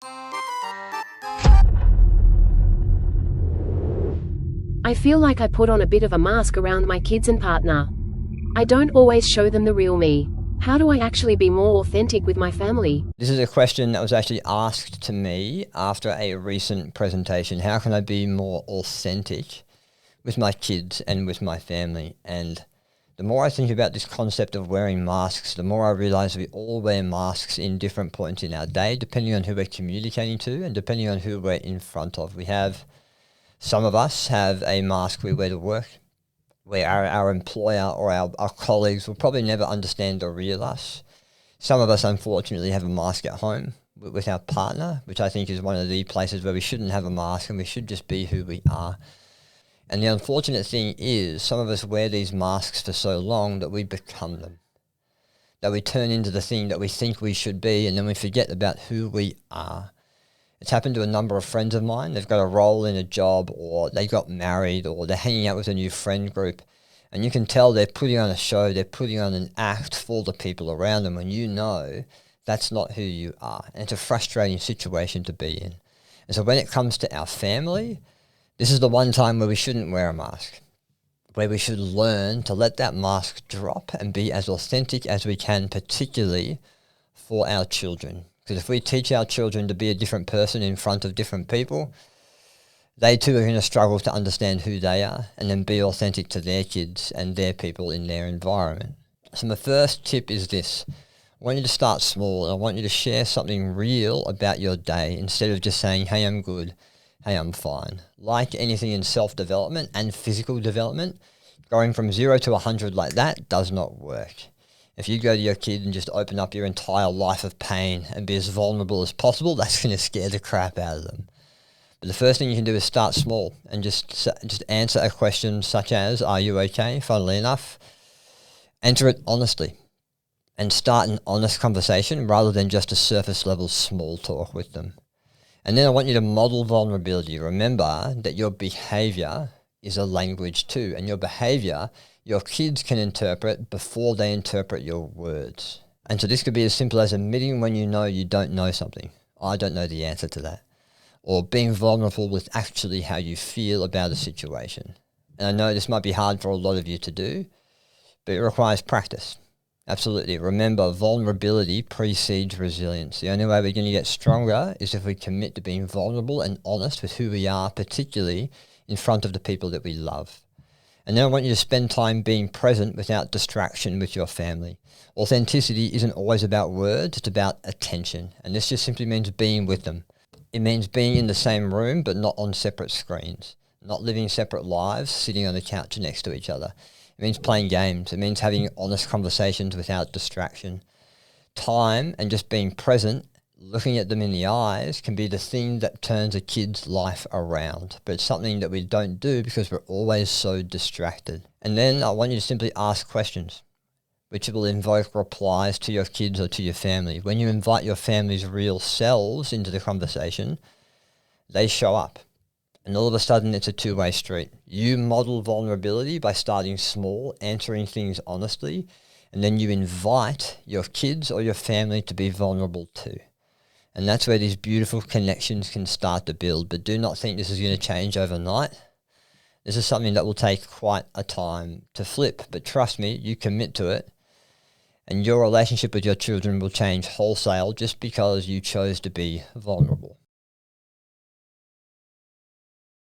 I feel like I put on a bit of a mask around my kids and partner. I don't always show them the real me. How do I actually be more authentic with my family? This is a question that was actually asked to me after a recent presentation. How can I be more authentic with my kids and with my family? And the more I think about this concept of wearing masks, the more I realize we all wear masks in different points in our day, depending on who we're communicating to and depending on who we're in front of. Some of us have a mask we wear to work, where our employer or our colleagues will probably never understand the real us. Some of us, unfortunately, have a mask at home with our partner, which I think is one of the places where we shouldn't have a mask and we should just be who we are. And the unfortunate thing is some of us wear these masks for so long that we become them, that we turn into the thing that we think we should be, and then we forget about who we are. It's happened to a number of friends of mine. They've got a role in a job, or they got married, or they're hanging out with a new friend group. And you can tell they're putting on a show, they're putting on an act for the people around them, and you know that's not who you are. And it's a frustrating situation to be in. And so when it comes to our family, this is the one time where we shouldn't wear a mask, where we should learn to let that mask drop and be as authentic as we can, particularly for our children. Because if we teach our children to be a different person in front of different people, they too are going to struggle to understand who they are and then be authentic to their kids and their people in their environment. So my first tip is this. I want you to start small. I want you to share something real about your day instead of just saying, hey, I'm good, hey, I'm fine. Like anything in self-development and physical development, going from 0 to 100 like that does not work. If you go to your kid and just open up your entire life of pain and be as vulnerable as possible, that's going to scare the crap out of them. But the first thing you can do is start small and just answer a question such as, are you okay? Funnily enough, answer it honestly and start an honest conversation rather than just a surface level small talk with them. And then I want you to model vulnerability. Remember that your behavior is a language too, and your behavior your kids can interpret before they interpret your words. And so this could be as simple as admitting when you know you don't know something. I don't know the answer to that. Or being vulnerable with actually how you feel about a situation. And I know this might be hard for a lot of you to do, but it requires practice. Absolutely. Remember, vulnerability precedes resilience. The only way we're going to get stronger is if we commit to being vulnerable and honest with who we are, particularly in front of the people that we love. And then I want you to spend time being present without distraction with your family. Authenticity isn't always about words, it's about attention. And this just simply means being with them. It means being in the same room, but not on separate screens. Not living separate lives, sitting on the couch next to each other. It means playing games. It means having honest conversations without distraction. Time and just being present, looking at them in the eyes, can be the thing that turns a kid's life around. But it's something that we don't do because we're always so distracted. And then I want you to simply ask questions, which will invoke replies to your kids or to your family. When you invite your family's real selves into the conversation, they show up. And all of a sudden, it's a two-way street. You model vulnerability by starting small, answering things honestly, and then you invite your kids or your family to be vulnerable too. And that's where these beautiful connections can start to build. But do not think this is going to change overnight. This is something that will take quite a time to flip. But trust me, you commit to it, and your relationship with your children will change wholesale just because you chose to be vulnerable.